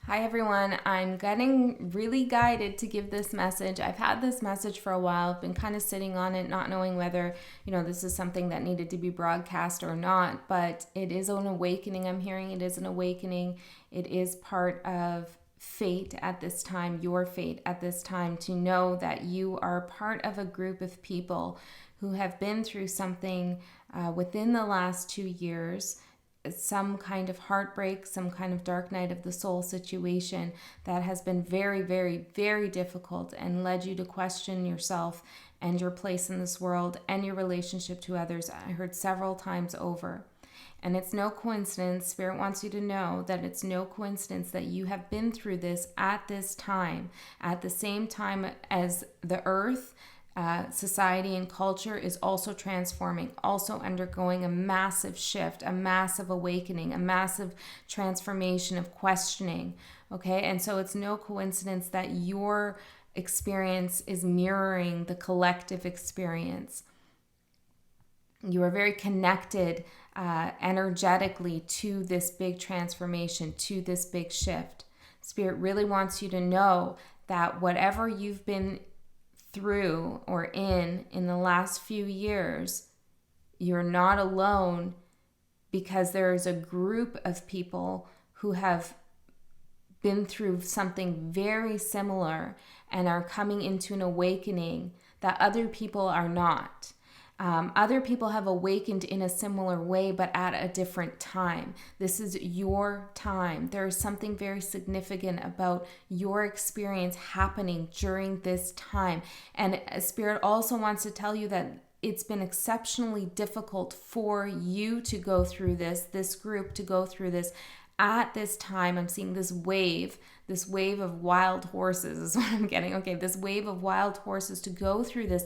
Hi everyone, I'm getting really guided to give this message. I've had this message for a while. I've been kind of sitting on it, not knowing whether, this is something that needed to be broadcast or not, but it is an awakening. I'm hearing it is an awakening. It is part of fate at this time, your fate at this time, to know that you are part of a group of people who have been through something within the last 2 years, some kind of heartbreak, some kind of dark night of the soul situation that has been very, very, very difficult and led you to question yourself and your place in this world and your relationship to others. I heard several times over. And it's no coincidence. Spirit wants you to know that it's no coincidence that you have been through this at this time, at the same time as the earth, society and culture is also transforming, also undergoing a massive shift, a massive awakening, a massive transformation of questioning. Okay, and so it's no coincidence that your experience is mirroring the collective experience. You are very connected energetically to this big transformation, to this big shift. Spirit really wants you to know that whatever you've been through or in the last few years, you're not alone, because there is a group of people who have been through something very similar and are coming into an awakening that other people are not. Other people have awakened in a similar way, but at a different time. This is your time. There is something very significant about your experience happening during this time. And Spirit also wants to tell you that it's been exceptionally difficult for you to go through this group to go through this at this time. I'm seeing this wave of wild horses is what I'm getting. Okay, this wave of wild horses to go through this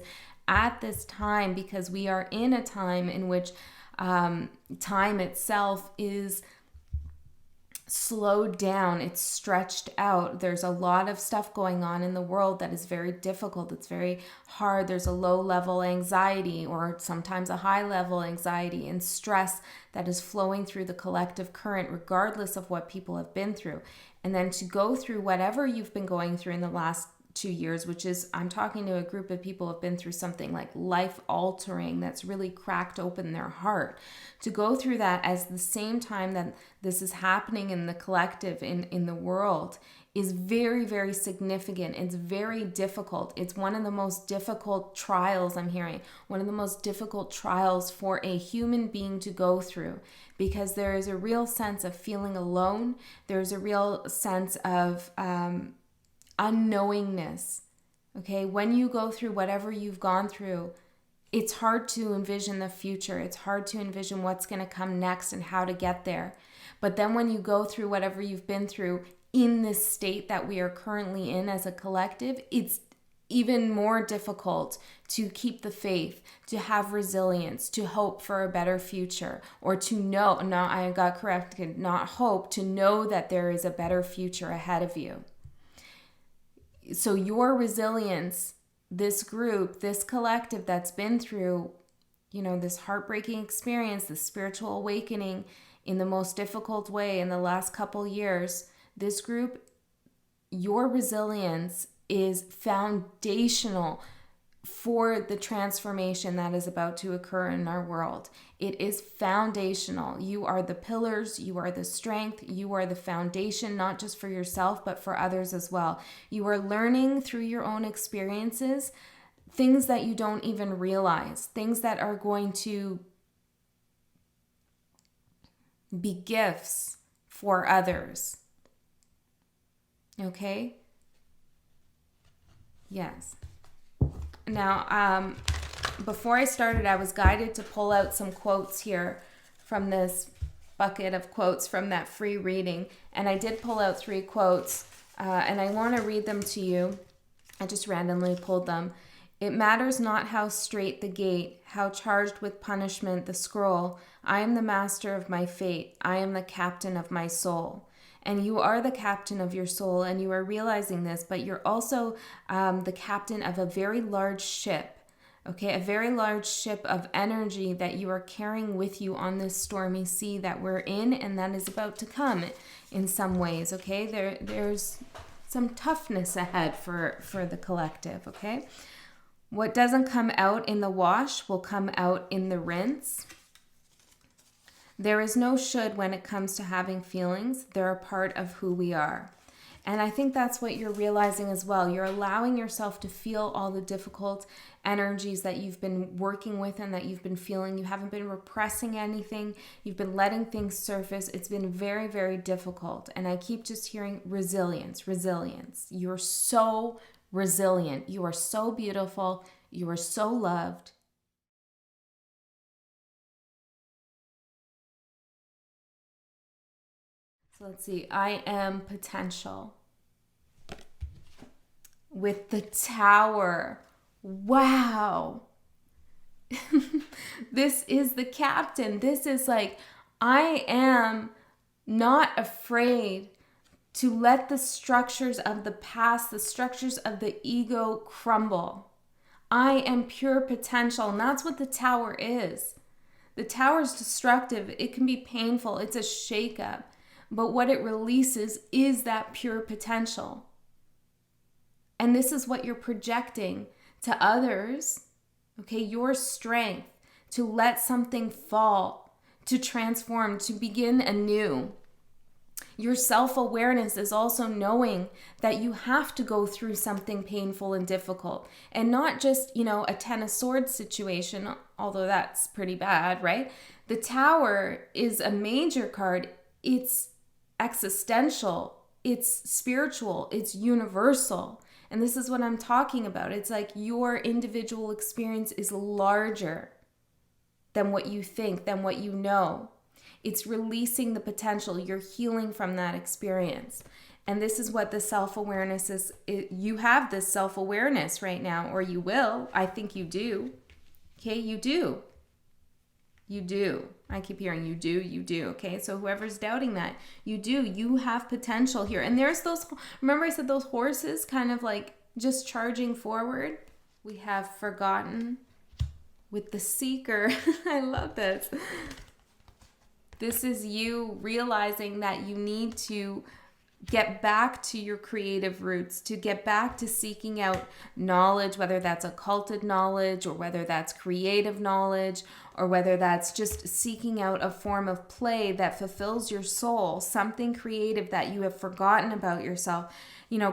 at this time, because we are in a time in which time itself is slowed down, it's stretched out. There's a lot of stuff going on in the world that is very difficult. It's very hard. There's a low level anxiety, or sometimes a high level anxiety and stress that is flowing through the collective current, regardless of what people have been through. And then to go through whatever you've been going through in the last 2 years, which is, I'm talking to a group of people who have been through something like life altering that's really cracked open their heart. To go through that as the same time that this is happening in the collective, in the world, is very, very significant. It's very difficult. It's one of the most difficult trials, I'm hearing, one of the most difficult trials for a human being to go through, because there is a real sense of feeling alone. There's a real sense of unknowingness. Okay, when you go through whatever you've gone through, it's hard to envision the future. It's hard to envision what's going to come next and how to get there. But then when you go through whatever you've been through in this state that we are currently in as a collective, it's even more difficult to keep the faith, to have resilience, to hope for a better future, or to know, no, I got corrected, not hope, to know that there is a better future ahead of you. So your resilience, this group, this collective that's been through, this heartbreaking experience, this spiritual awakening in the most difficult way in the last couple years, this group, your resilience is foundational for the transformation that is about to occur in our world. It is foundational. You are the pillars, you are the strength, you are the foundation, not just for yourself, but for others as well. You are learning through your own experiences things that you don't even realize, things that are going to be gifts for others. Okay? Yes. Now, before I started, I was guided to pull out some quotes here from this bucket of quotes from that free reading. And I did pull out 3 quotes, and I want to read them to you. I just randomly pulled them. It matters not how straight the gate, how charged with punishment the scroll. I am the master of my fate. I am the captain of my soul. And you are the captain of your soul, and you are realizing this, but you're also the captain of a very large ship. Okay, a very large ship of energy that you are carrying with you on this stormy sea that we're in and that is about to come in some ways, okay? There's some toughness ahead for the collective, okay? What doesn't come out in the wash will come out in the rinse. There is no should when it comes to having feelings. They're a part of who we are. And I think that's what you're realizing as well. You're allowing yourself to feel all the difficult energies that you've been working with and that you've been feeling. You haven't been repressing anything. You've been letting things surface. It's been very, very difficult. And I keep just hearing resilience, resilience. You're so resilient. You are so beautiful. You are so loved. So let's see. I am potential. With the Tower. Wow. This is the Captain. This is like, I am not afraid to let the structures of the past, the structures of the ego crumble. I am pure potential. And that's what the Tower is. The Tower is destructive. It can be painful. It's a shakeup. But what it releases is that pure potential. And this is what you're projecting to others, okay? Your strength to let something fall, to transform, to begin anew. Your self-awareness is also knowing that you have to go through something painful and difficult. And not just, a Ten of Swords situation, although that's pretty bad, right? The Tower is a major card. It's existential. It's spiritual. It's universal. And this is what I'm talking about. It's like your individual experience is larger than what you think, than what you know. It's releasing the potential. You're healing from that experience. And this is what the self-awareness is. You have this self-awareness right now, or you will. I think you do. Okay, you do. You do. I keep hearing you do. Okay, so whoever's doubting that, you do. You have potential here. And there's those, remember I said those horses kind of like just charging forward? We have forgotten with the Seeker. I love this. This is you realizing that you need to get back to your creative roots, to get back to seeking out knowledge, whether that's occulted knowledge or whether that's creative knowledge or whether that's just seeking out a form of play that fulfills your soul, something creative that you have forgotten about yourself.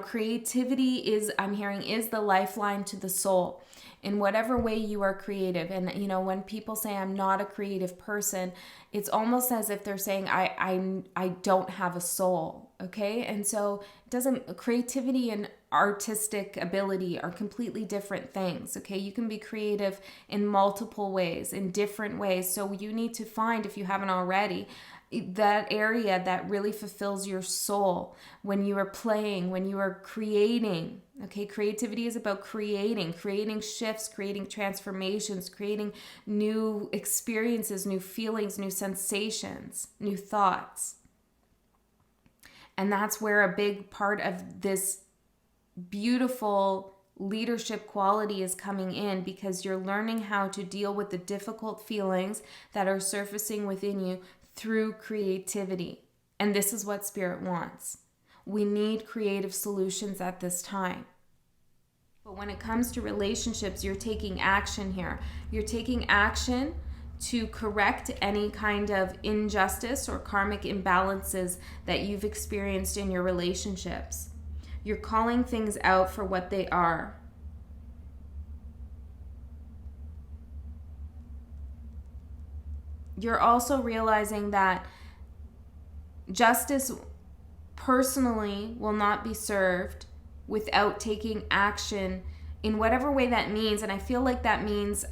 Creativity is, I'm hearing, is the lifeline to the soul in whatever way you are creative. And, when people say I'm not a creative person, it's almost as if they're saying I don't have a soul. Okay. And so creativity and artistic ability are completely different things. Okay. You can be creative in multiple ways, in different ways. So you need to find, if you haven't already, that area that really fulfills your soul when you are playing, when you are creating. Okay, creativity is about creating shifts, creating transformations, creating new experiences, new feelings, new sensations, new thoughts. And that's where a big part of this beautiful leadership quality is coming in, because you're learning how to deal with the difficult feelings that are surfacing within you through creativity. And this is what Spirit wants. We need creative solutions at this time. But when it comes to relationships, you're taking action here. You're taking action to correct any kind of injustice or karmic imbalances that you've experienced in your relationships. You're calling things out for what they are. You're also realizing that justice personally will not be served without taking action in whatever way that means. And I feel like that means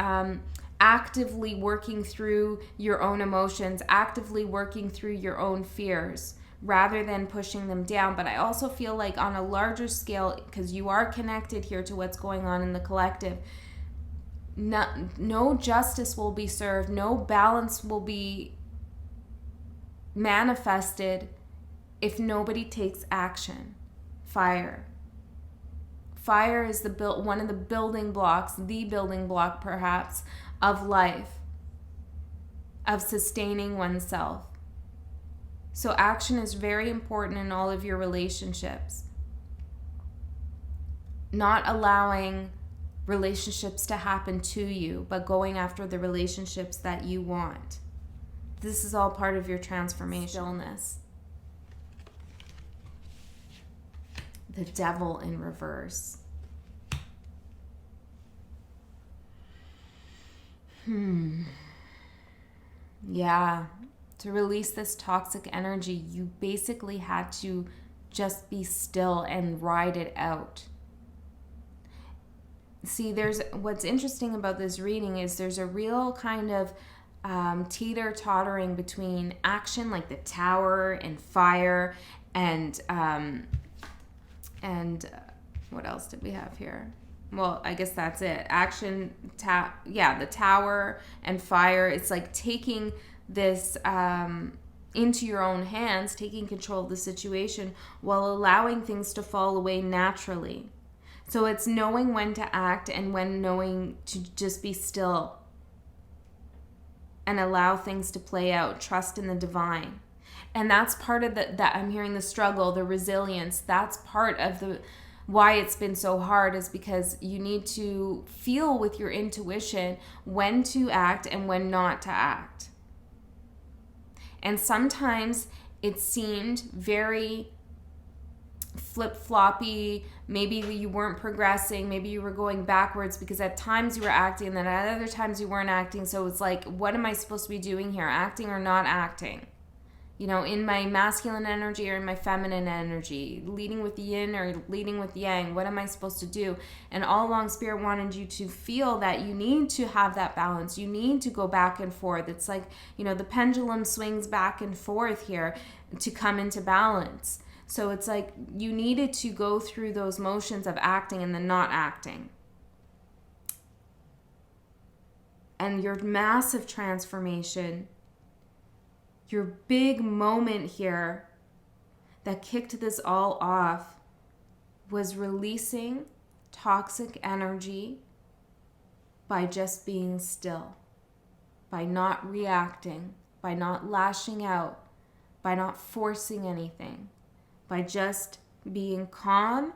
actively working through your own emotions, actively working through your own fears, rather than pushing them down. But I also feel like on a larger scale, because you are connected here to what's going on in the collective, no justice will be served, no balance will be manifested if nobody takes action. Fire Fire is one of the building blocks, the building block perhaps, of life, of sustaining oneself. So action is very important in all of your relationships. Not allowing relationships to happen to you, but going after the relationships that you want. This is all part of your transformation. Stillness. The devil in reverse. Yeah. To release this toxic energy, you basically had to just be still and ride it out. See, what's interesting about this reading is there's a real kind of teeter-tottering between action, like the tower and fire, and what else did we have here? Well, I guess that's it. Action, the tower and fire. It's like taking this into your own hands, taking control of the situation while allowing things to fall away naturally. So it's knowing when to act and when knowing to just be still and allow things to play out. Trust in the divine. And that's part of that I'm hearing the struggle, the resilience. That's part of why it's been so hard, is because you need to feel with your intuition when to act and when not to act. And sometimes it seemed very flip-floppy. Maybe you weren't progressing. Maybe you were going backwards because at times you were acting and then at other times you weren't acting. So it's like, what am I supposed to be doing here? Acting or not acting? You know, in my masculine energy or in my feminine energy, leading with the yin or leading with the yang, what am I supposed to do? And all along, Spirit wanted you to feel that you need to have that balance. You need to go back and forth. It's like, you know, the pendulum swings back and forth here to come into balance. So it's like you needed to go through those motions of acting and then not acting. And your massive transformation, your big moment here that kicked this all off, was releasing toxic energy by just being still, by not reacting, by not lashing out, by not forcing anything, by just being calm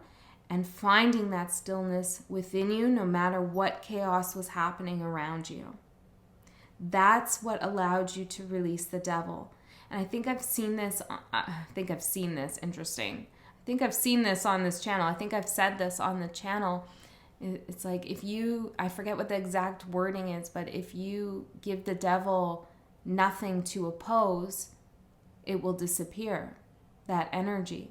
and finding that stillness within you no matter what chaos was happening around you. That's what allowed you to release the devil. And I think I've seen this, interesting. I think I've seen this on this channel. I think I've said this on the channel. It's like I forget what the exact wording is, but if you give the devil nothing to oppose, it will disappear, that energy.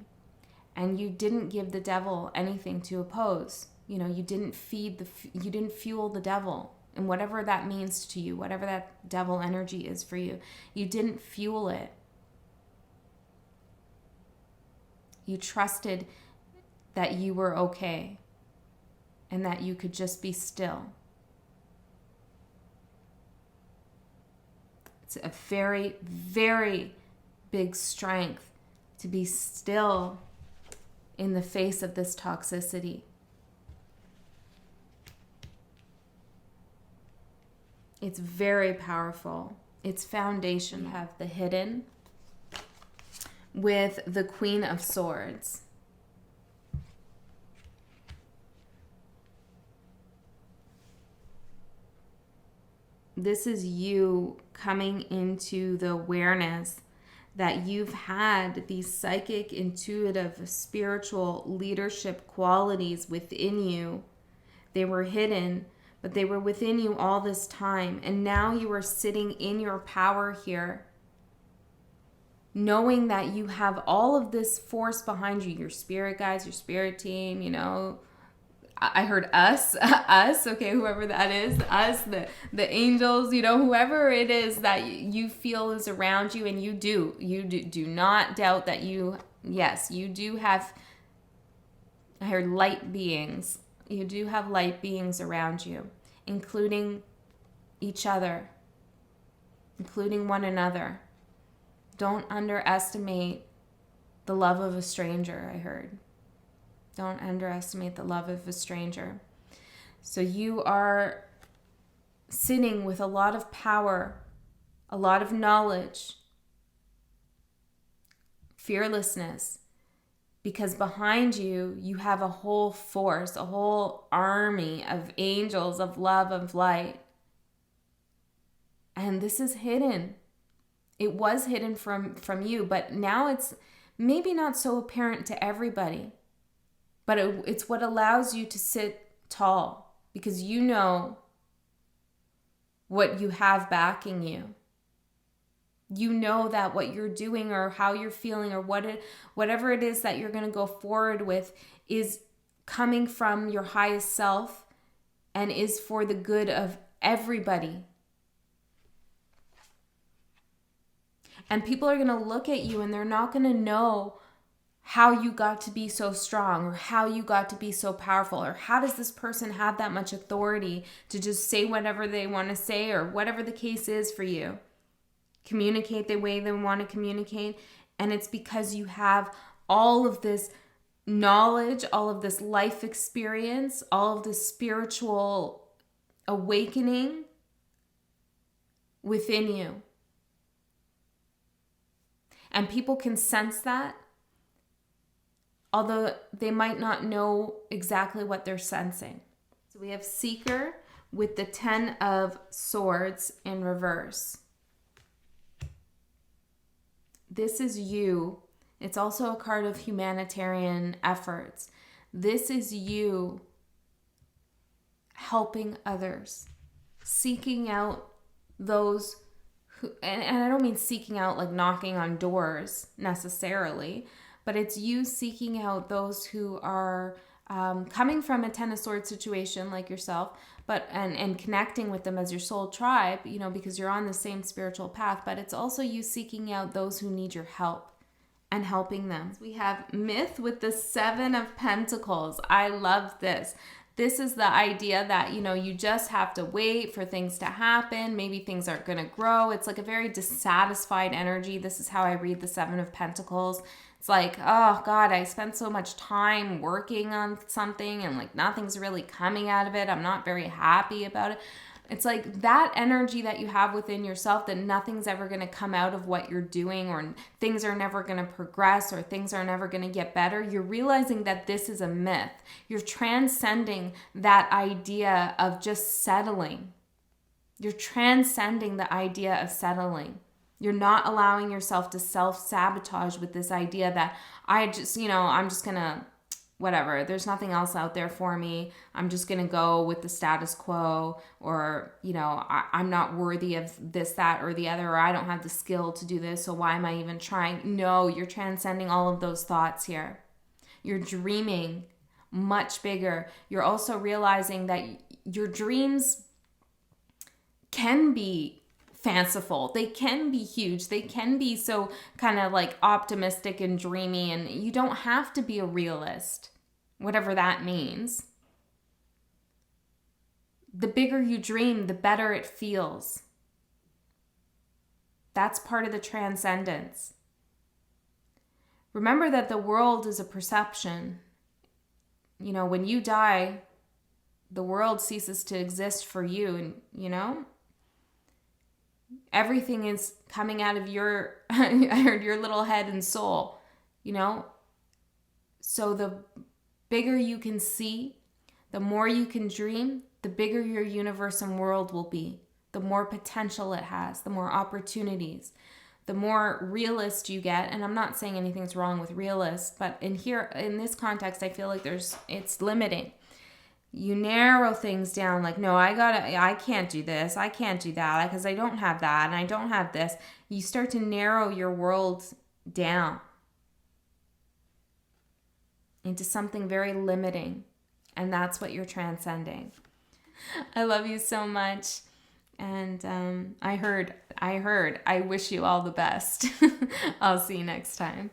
And you didn't give the devil anything to oppose. You know, you didn't fuel the devil. And whatever that means to you, whatever that devil energy is for you, you didn't fuel it. You trusted that you were okay and that you could just be still. It's a very, very big strength to be still in the face of this toxicity. It's very powerful. It's foundation. You have the hidden with the Queen of Swords. This is you coming into the awareness that you've had these psychic, intuitive, spiritual leadership qualities within you. They were hidden, but they were within you all this time. And now you are sitting in your power here, knowing that you have all of this force behind you, your spirit guides, your spirit team, you know. I heard us, okay, whoever that is, us, the angels, you know, whoever it is that you feel is around you, and you do not doubt that you do have, I heard light beings. You do have light beings around you, including each other, including one another. Don't underestimate the love of a stranger, I heard. Don't underestimate the love of a stranger. So you are sitting with a lot of power, a lot of knowledge, fearlessness, because behind you, you have a whole force, a whole army of angels, of love, of light. And this is hidden. It was hidden from you, but now it's maybe not so apparent to everybody. But it's what allows you to sit tall, because you know what you have backing you. You know that what you're doing or how you're feeling or whatever it is that you're going to go forward with is coming from your highest self and is for the good of everybody. And people are going to look at you and they're not going to know how you got to be so strong or how you got to be so powerful or how does this person have that much authority to just say whatever they want to say or whatever the case is for you. Communicate the way they want to communicate. And it's because you have all of this knowledge, all of this life experience, all of this spiritual awakening within you. And people can sense that, although they might not know exactly what they're sensing. So we have Seeker with the 10 of Swords in reverse. This is you. It's also a card of humanitarian efforts. This is you helping others, seeking out those who, and I don't mean seeking out like knocking on doors necessarily, but it's you seeking out those who are coming from a 10 of Swords situation like yourself, but and connecting with them as your soul tribe, you know, because you're on the same spiritual path, but it's also you seeking out those who need your help and helping them. We have Myth with the 7 of Pentacles. I love this. This is the idea that, you know, you just have to wait for things to happen. Maybe things aren't going to grow. It's like a very dissatisfied energy. This is how I read the 7 of Pentacles. It's like, oh God, I spent so much time working on something and like nothing's really coming out of it. I'm not very happy about it. It's like that energy that you have within yourself, that nothing's ever going to come out of what you're doing, or things are never going to progress, or things are never going to get better. You're realizing that this is a myth. You're transcending that idea of just settling. You're transcending the idea of settling. You're not allowing yourself to self-sabotage with this idea that I'm just going to, whatever, there's nothing else out there for me. I'm just going to go with the status quo, or, you know, I'm not worthy of this, that, or the other, or I don't have the skill to do this, so why am I even trying? No, you're transcending all of those thoughts here. You're dreaming much bigger. You're also realizing that your dreams can be fanciful. They can be huge. They can be so kind of like optimistic and dreamy, and you don't have to be a realist, whatever that means. The bigger you dream, the better it feels. That's part of the transcendence. Remember that the world is a perception. You know, when you die, the world ceases to exist for you, and, you know, everything is coming out of your your little head and soul, you know? So the bigger you can see, the more you can dream, the bigger your universe and world will be. The more potential it has, the more opportunities, the more realist you get. And I'm not saying anything's wrong with realist, but in this context, I feel like it's limiting. You narrow things down, like, no, I can't do this, I can't do that, because I don't have that, and I don't have this. You start to narrow your world down into something very limiting, and that's what you're transcending. I love you so much, and I wish you all the best. I'll see you next time.